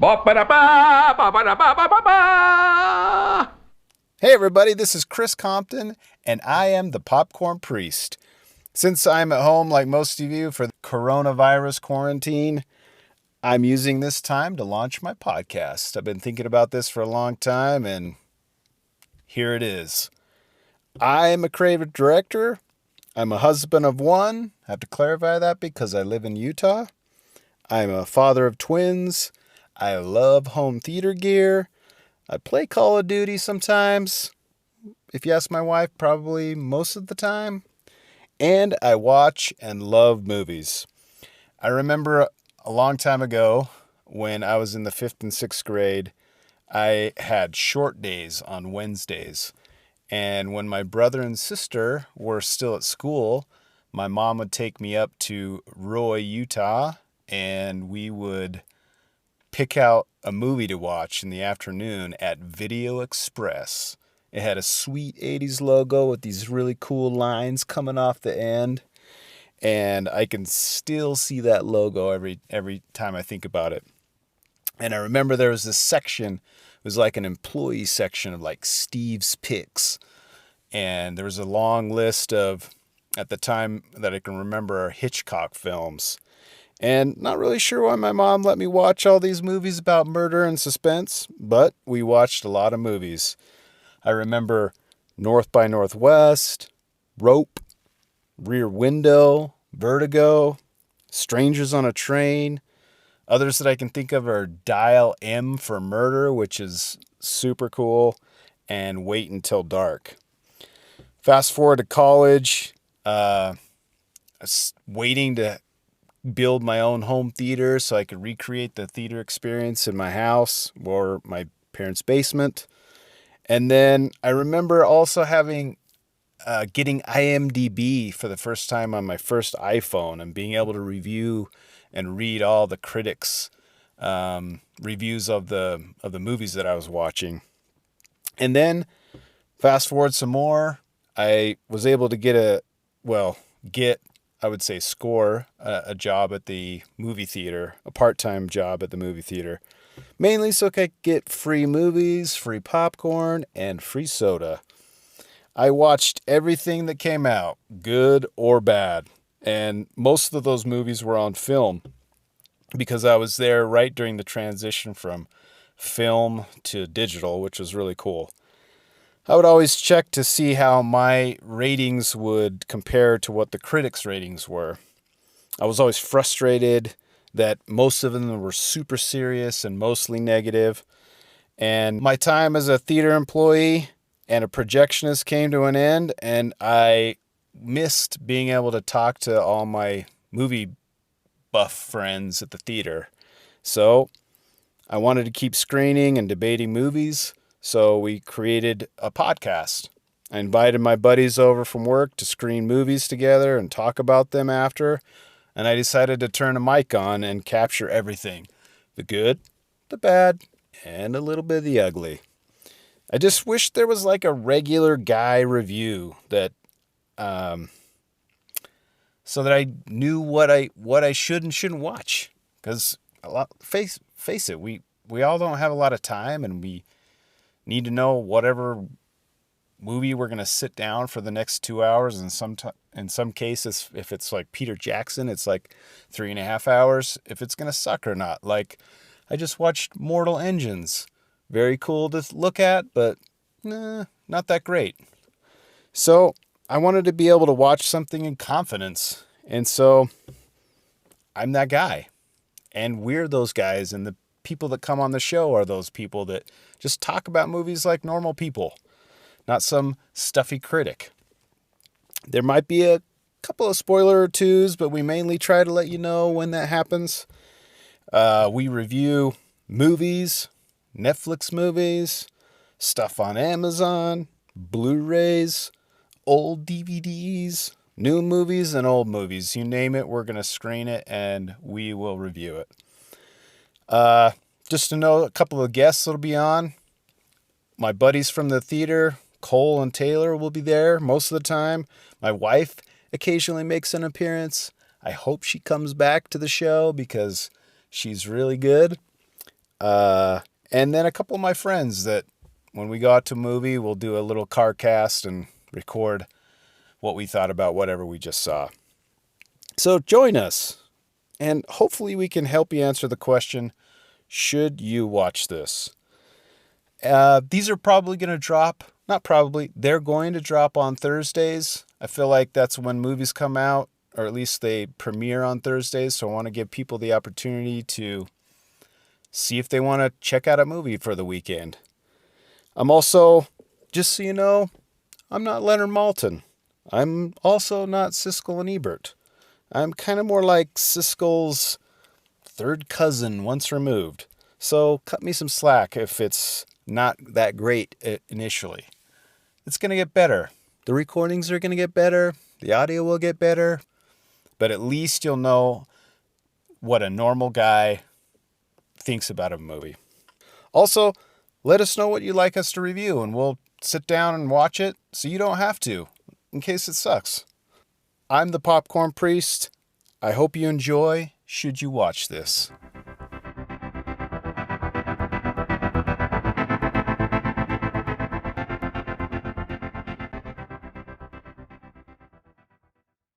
Ba-ba-da-ba, ba-ba-da-ba-ba-ba-ba. Hey everybody, this is Chris Compton, and I am the Popcorn Priest. Since I'm at home like most of you for the coronavirus quarantine, I'm using this time to launch my podcast. I've been thinking about this for a long time, and here it is. I am a creative director. I'm a husband of one. I have to clarify that because I live in Utah. I'm a father of twins. I love home theater gear. I play Call of Duty sometimes. If you ask my wife, probably most of the time. And I watch and love movies. I remember a long time ago when I was in the 5th and 6th grade, I had short days on Wednesdays. And when my brother and sister were still at school, my mom would take me up to Roy, Utah, and we would pick out a movie to watch in the afternoon at Video Express. It had a sweet 80s logo with these really cool lines coming off the end. And I can still see that logo every time I think about it. And I remember there was this section, it was like an employee section of like Steve's Picks. And there was a long list of, at the time that I can remember, Hitchcock films. And not really sure why my mom let me watch all these movies about murder and suspense, but we watched a lot of movies. I remember North by Northwest, Rope, Rear Window, Vertigo, Strangers on a Train. Others that I can think of are Dial M for Murder, which is super cool, and Wait Until Dark. Fast forward to college, waiting to build my own home theater so I could recreate the theater experience in my house or my parents' basement. And then I remember also getting IMDb for the first time on my first iPhone and being able to review and read all the critics' reviews of the movies that I was watching. And then fast forward some more, I was able to score a job at the movie theater, a part-time job at the movie theater, mainly so I could get free movies, free popcorn, and free soda. I watched everything that came out, good or bad, and most of those movies were on film because I was there right during the transition from film to digital, which was really cool. I would always check to see how my ratings would compare to what the critics' ratings were. I was always frustrated that most of them were super serious and mostly negative. And my time as a theater employee and a projectionist came to an end, and I missed being able to talk to all my movie buff friends at the theater. So I wanted to keep screening and debating movies. So we created a podcast. I invited my buddies over from work to screen movies together and talk about them after. And I decided to turn a mic on and capture everything. The good, the bad, and a little bit of the ugly. I just wish there was like a regular guy review that, so that I knew what I should and shouldn't watch. Because face it, we all don't have a lot of time, and we need to know whatever movie we're going to sit down for the next 2 hours. And in some cases, if it's like Peter Jackson, it's like 3.5 hours, if it's going to suck or not. Like, I just watched Mortal Engines. Very cool to look at, but not that great. So I wanted to be able to watch something in confidence. And so I'm that guy. And we're those guys, and the people that come on the show are those people that just talk about movies like normal people, not some stuffy critic. There might be a couple of spoiler or twos, but we mainly try to let you know when that happens. We review movies, Netflix movies, stuff on Amazon, Blu-rays, old DVDs, new movies and old movies. You name it, we're going to screen it and we will review it. Just to know a couple of guests that'll be on. My buddies from the theater, Cole and Taylor, will be there most of the time. My wife occasionally makes an appearance. I hope she comes back to the show because she's really good. And then a couple of my friends that when we go out to a movie, we'll do a little car cast and record what we thought about whatever we just saw. So join us, and hopefully we can help you answer the question, should you watch this? These are probably going to drop, not probably, they're going to drop on Thursdays. I feel like that's when movies come out, or at least they premiere on Thursdays, so I want to give people the opportunity to see if they want to check out a movie for the weekend. I'm also, just so you know, I'm not Leonard Maltin. I'm also not Siskel and Ebert. I'm kind of more like Siskel's third cousin once removed. So cut me some slack if it's not that great initially. It's going to get better. The recordings are going to get better. The audio will get better. But at least you'll know what a normal guy thinks about a movie. Also, let us know what you'd like us to review, and we'll sit down and watch it so you don't have to, in case it sucks. I'm the Popcorn Priest. I hope you enjoy, should you watch this.